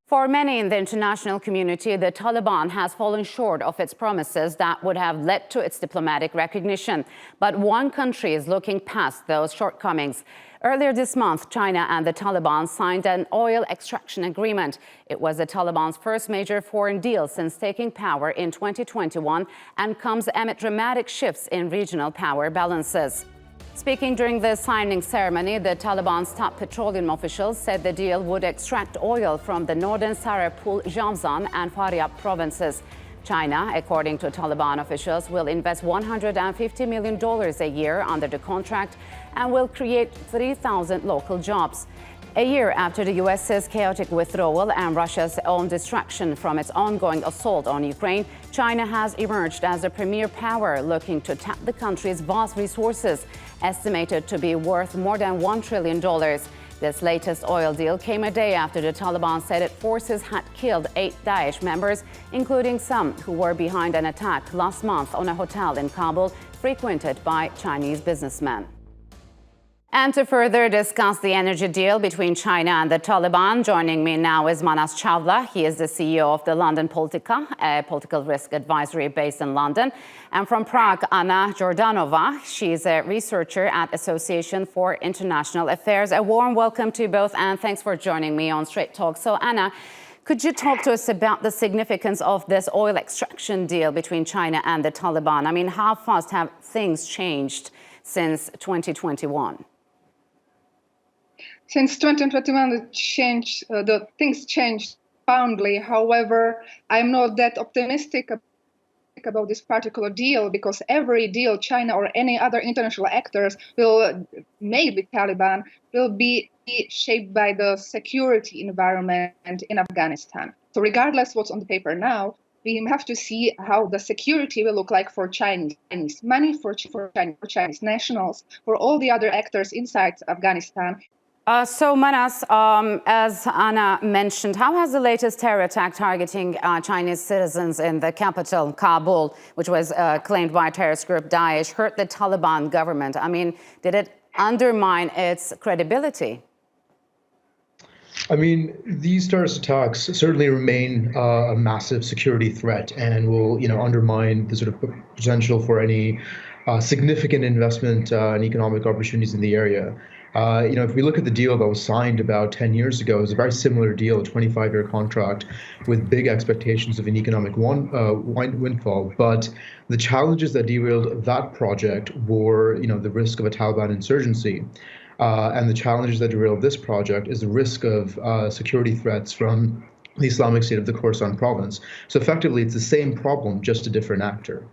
For many in the international community, the Taliban has fallen short of its promises that would have led to its diplomatic recognition. But one country is looking past those shortcomings. Earlier this month, China and the Taliban signed an oil extraction agreement. It was the Taliban's first major foreign deal since taking power in 2021 and comes amid dramatic shifts in regional power balances. Speaking during the signing ceremony, the Taliban's top petroleum officials said the deal would extract oil from the northern Sar-e Pul, Jawzjan and Faryab provinces. China, according to Taliban officials, will invest $150 million a year under the contract and will create 3,000 local jobs. A year after the US's chaotic withdrawal and Russia's own distraction from its ongoing assault on Ukraine, China has emerged as a premier power looking to tap the country's vast resources, estimated to be worth more than $1 trillion. This latest oil deal came a day after the Taliban said its forces had killed 8 Daesh members, including some who were behind an attack last month on a hotel in Kabul frequented by Chinese businessmen. And to further discuss the energy deal between China and the Taliban, joining me now is Manas Chawla. He is the CEO of the London Politica, a political risk advisory based in London. And from Prague, Anna Jordanova. She's a researcher at Association for International Affairs. A warm welcome to you both, and thanks for joining me on Straight Talk. So, Anna, could you talk to us about the significance of this oil extraction deal between China and the Taliban? I mean, how fast have things changed since 2021? Since 2021, the things changed profoundly. However, I'm not that optimistic about this particular deal, because every deal China or any other international actors will make with Taliban will be shaped by the security environment in Afghanistan. So regardless what's on the paper now, we have to see how the security will look like for Chinese money, for Chinese nationals, for all the other actors inside Afghanistan. So, Manas, as Anna mentioned, how has the latest terror attack targeting Chinese citizens in the capital, Kabul, which was claimed by terrorist group Daesh, hurt the Taliban government? I mean, did it undermine its credibility? I mean, these terrorist attacks certainly remain a massive security threat and will, undermine the sort of potential for any significant investment and economic opportunities in the area. If we look at the deal that was signed about 10 years ago, it was a very similar deal, a 25-year contract with big expectations of an economic windfall. But the challenges that derailed that project were, the risk of a Taliban insurgency. And the challenges that derailed this project is the risk of security threats from the Islamic State of the Khorasan province. So effectively, it's the same problem, just a different actor.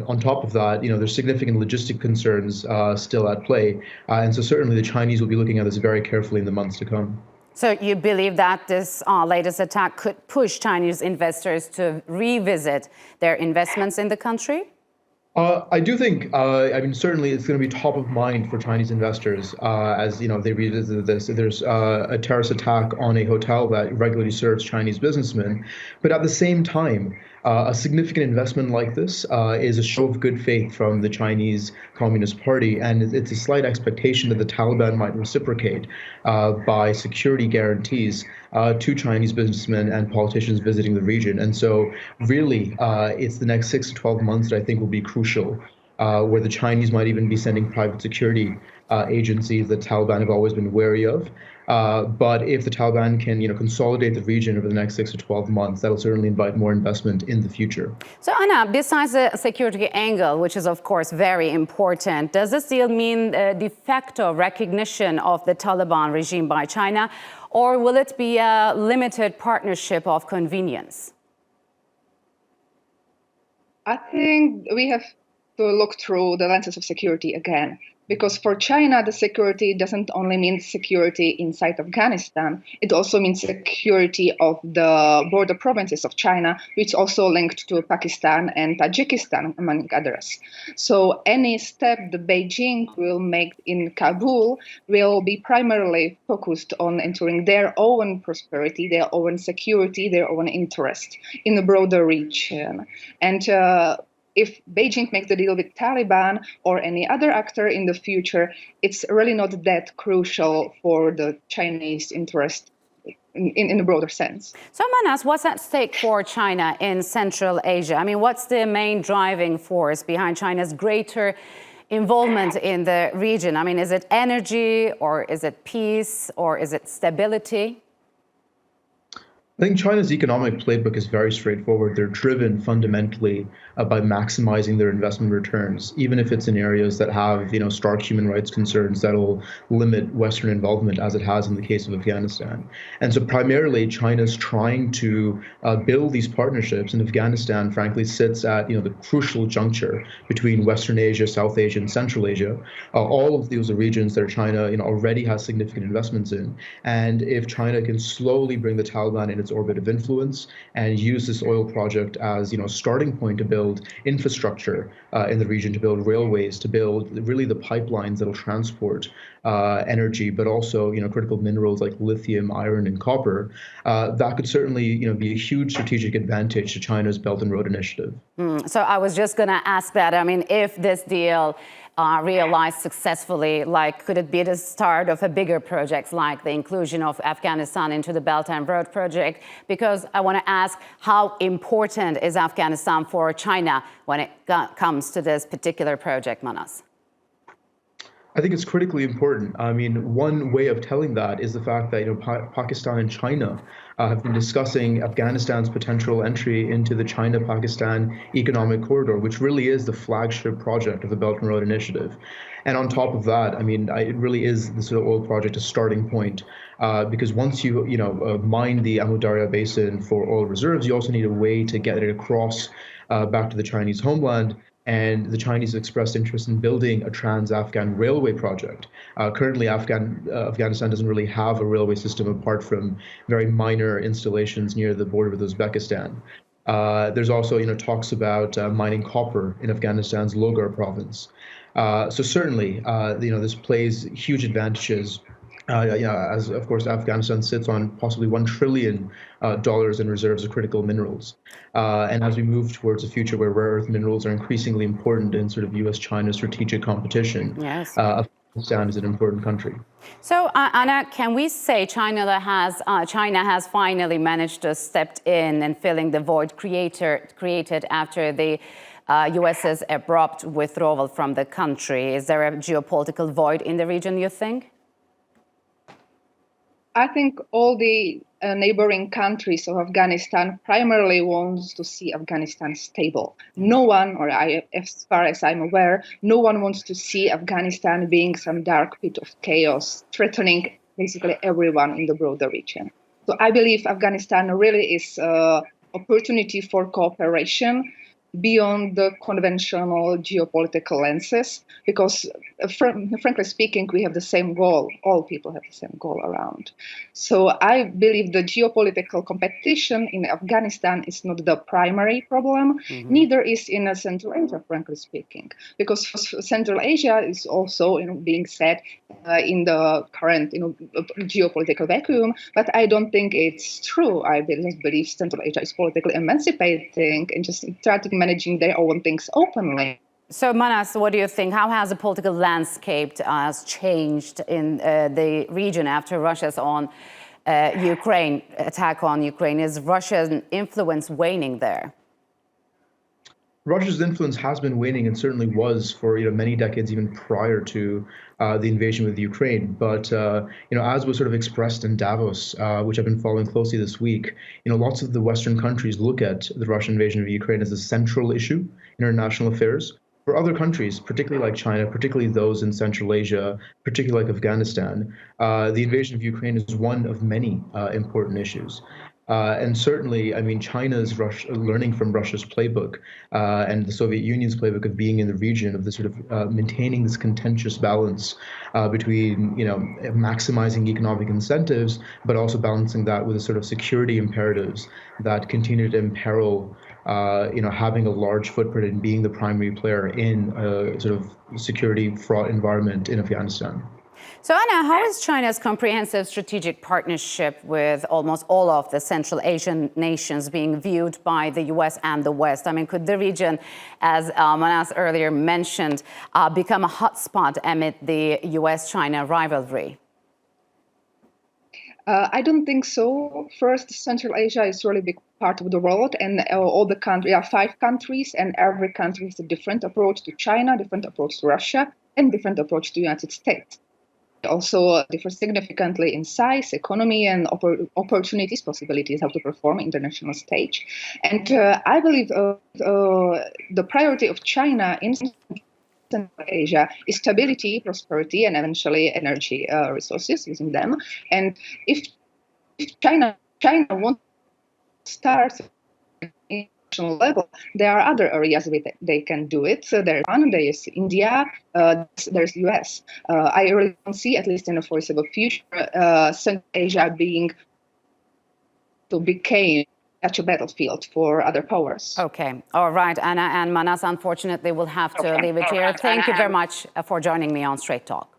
On top of that, there's significant logistic concerns still at play. And so certainly the Chinese will be looking at this very carefully in the months to come. So you believe that this latest attack could push Chinese investors to revisit their investments in the country? I do think, certainly it's going to be top of mind for Chinese investors as, they revisit this. There's a terrorist attack on a hotel that regularly serves Chinese businessmen. But at the same time, a significant investment like this is a show of good faith from the Chinese Communist Party, and it's a slight expectation that the Taliban might reciprocate by security guarantees to Chinese businessmen and politicians visiting the region. And so really, it's the next 6 to 12 months that I think will be crucial, where the Chinese might even be sending private security agencies that Taliban have always been wary of. But if the Taliban can, consolidate the region over the next 6 to 12 months, that'll certainly invite more investment in the future. So, Anna, besides the security angle, which is, of course, very important, does this deal mean de facto recognition of the Taliban regime by China, or will it be a limited partnership of convenience? I think we have to look through the lenses of security again. Because for China, the security doesn't only mean security inside Afghanistan, it also means security of the border provinces of China, which also linked to Pakistan and Tajikistan, among others. So any step the Beijing will make in Kabul will be primarily focused on ensuring their own prosperity, their own security, their own interest in the broader region. And if Beijing makes the deal with Taliban or any other actor in the future, it's really not that crucial for the Chinese interest in a broader sense. So Manas, what's at stake for China in Central Asia? I mean, what's the main driving force behind China's greater involvement in the region? I mean, is it energy, or is it peace, or is it stability? I think China's economic playbook is very straightforward. They're driven fundamentally by maximizing their investment returns, even if it's in areas that have, stark human rights concerns that'll limit Western involvement, as it has in the case of Afghanistan. And so primarily, China's trying to build these partnerships, and Afghanistan, frankly, sits at, the crucial juncture between Western Asia, South Asia, and Central Asia. All of these are regions that China, already has significant investments in. And if China can slowly bring the Taliban in its orbit of influence and use this oil project as a starting point to build infrastructure in the region, to build railways, to build really the pipelines that will transport energy, but also critical minerals like lithium, iron, and copper, that could certainly be a huge strategic advantage to China's Belt and Road Initiative. So I was just going to ask that. I mean, if this deal realized successfully, could it be the start of a bigger project like the inclusion of Afghanistan into the Belt and Road project? Because I want to ask, how important is Afghanistan for China when it comes to this particular project, Manas? I think it's critically important. I mean, one way of telling that is the fact that Pakistan and China have been discussing Afghanistan's potential entry into the China-Pakistan economic corridor, which really is the flagship project of the Belt and Road Initiative. And on top of that, I mean, it really is the sort of oil project a starting point, because once you mine the Amu Darya Basin for oil reserves, you also need a way to get it across back to the Chinese homeland. And the Chinese expressed interest in building a trans-Afghan railway project. Currently, Afghanistan doesn't really have a railway system apart from very minor installations near the border with Uzbekistan. There's also, talks about mining copper in Afghanistan's Logar province. So certainly, this plays huge advantages. As of course Afghanistan sits on possibly $1 trillion in reserves of critical minerals, and as we move towards a future where rare earth minerals are increasingly important in sort of U.S.-China strategic competition, yes, Afghanistan is an important country. So Anna, can we say China has finally managed to step in and filling the void created after the U.S.'s abrupt withdrawal from the country? Is there a geopolitical void in the region, you think? I think all the neighboring countries of Afghanistan primarily wants to see Afghanistan stable. No one, as far as I'm aware, no one wants to see Afghanistan being some dark pit of chaos, threatening basically everyone in the broader region. So I believe Afghanistan really is an opportunity for cooperation beyond the conventional geopolitical lenses, because frankly speaking, we have the same goal. All people have the same goal around. So I believe the geopolitical competition in Afghanistan is not the primary problem, neither is in Central Asia, frankly speaking, because Central Asia is also being said in the current geopolitical vacuum, but I don't think it's true. I believe Central Asia is politically emancipating and just starting managing their own things openly. So Manas, what do you think? How has the political landscape changed in the region after Russia's attack on Ukraine? Is Russian influence waning there? Russia's influence has been waning, and certainly was for many decades, even prior to the invasion with Ukraine. But as was sort of expressed in Davos, which I've been following closely this week, lots of the Western countries look at the Russian invasion of Ukraine as a central issue in international affairs. For other countries, particularly like China, particularly those in Central Asia, particularly like Afghanistan, the invasion of Ukraine is one of many important issues. And certainly, I mean, China's learning from Russia's playbook and the Soviet Union's playbook of being in the region, of the sort of maintaining this contentious balance between, maximizing economic incentives, but also balancing that with a sort of security imperatives that continue to imperil having a large footprint and being the primary player in a sort of security fraught environment in Afghanistan. So Anna, how is China's comprehensive strategic partnership with almost all of the Central Asian nations being viewed by the US and the West? I mean, could the region, as Manas earlier mentioned, become a hotspot amid the US-China rivalry? I don't think so. First, Central Asia is really a big part of the world, and all the countries, there are 5 countries, and every country has a different approach to China, different approach to Russia, and different approach to the United States. It also differs significantly in size, economy, and opportunities, possibilities how to perform international stage. And I believe the priority of China in Central Asia is stability, prosperity, and eventually energy resources using them. And if China wants to start at international level, there are other areas where they can do it. So there's India, there's US. I really don't see, at least in the foreseeable future, Central Asia became such a battlefield for other powers. Okay. All right, Anna and Manas, unfortunately, we'll have to leave it here. Thank you very much for joining me on Straight Talk.